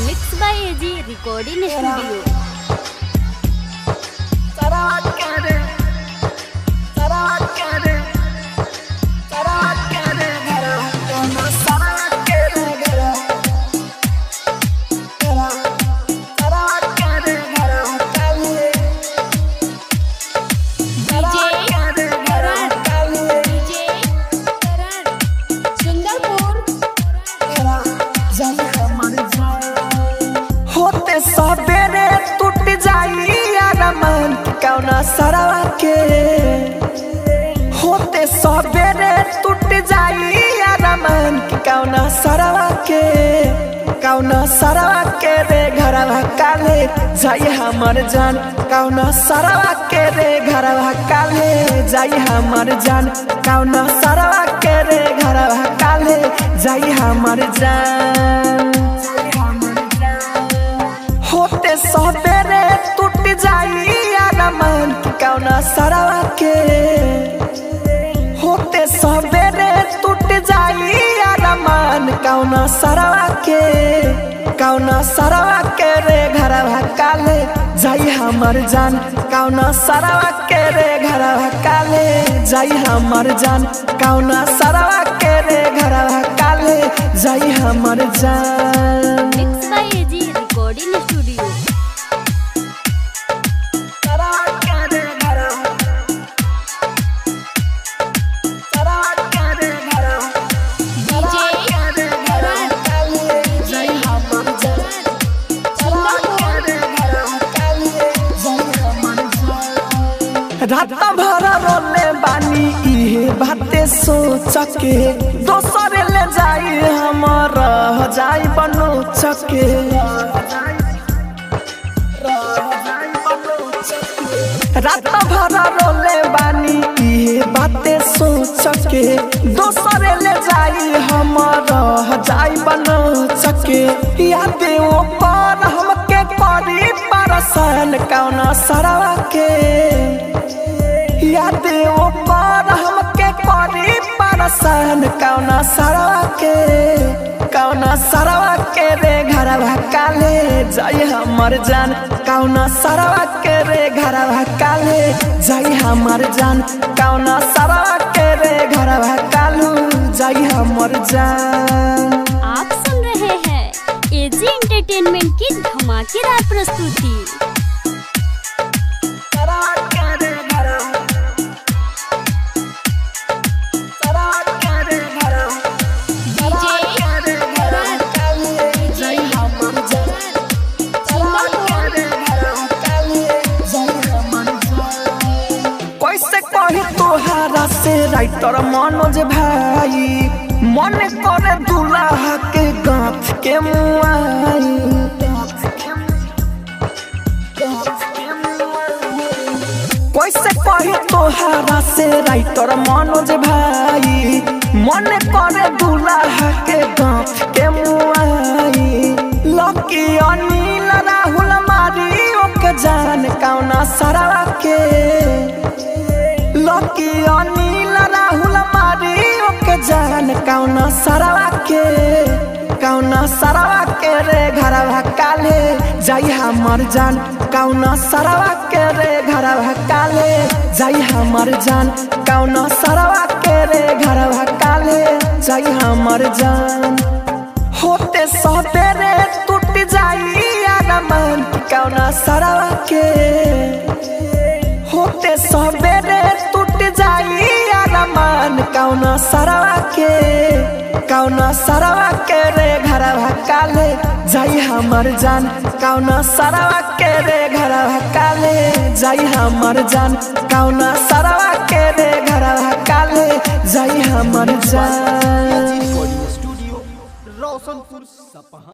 Mix by AG recording studio. सबेरे टूट जाई अरमान कौना सरवा के होते सबेरे टूट जाई अरमान कौना सरवा के रे घरवा काले जाई हमर जान कौना सरवा के रे घरवा काले जाई हमर जान कौना सरवा के रे घरवा काले जाई हमर जान होते सबेरे टूट जाई अरमान कौना सरवा के होते सबेरे टूट जाई अरमान कौना सरवा के रे घरवा काले जाई हमर जान कौना सरवा के रे घरवा काले जाई हमर जान कौना सरवा के रे घरवा काले जाई हमर जान। Mix by AG recording studio. रात भर रोले बानी इहे बाते सोच के दोसर ले जाई हमर जाई बनो चके रात भर रोले बानी इहे बाते सोच के दोसर ले जाई हमर जाई बनो चके याद ओ पर हमके करी परसन कौना सरवा के याद ओपर हमके करी परसन कौना सरवा के रे घरवा काले जाई हमर जान कौना सरवा के रे घरवा काले जाई हमर जान कौना सरवा के रे घरवा कालू जाई हमर जान। आप सुन रहे हैं एजी एंटरटेनमेंट की धमाकेदार प्रस्तुति। राइटर मनोज भाई मन करे दूल्हा के गाँथ के मुआई कैसे कही तोहारा से राइटर मनोज भाई मन करे दूल्हा के गाँथ के मुआई लकी अनिल राहुल मारी ओके जान कौना सरवा के लकी अनिल राहुल मारी ओके जान कौना सरवा के रे घरवा काले जाई हमर जान कौना सरवा के रे घरवा काले जाई हमर जान कौना सरवा के रे घरवा काले जाई हमर जान होते सबेरे टूट जाई अरमान कौना सरवा के होते सबेरे टूट जाई अरमान कौना सरवा के रे घरवा काले जाई हमर जान कौना सरवा के रे घरवा काले जाई हमर जान कौना सरवा के रे घरवा काले जाई हमर जान। स्टूडियो रोशनपुर सपहा।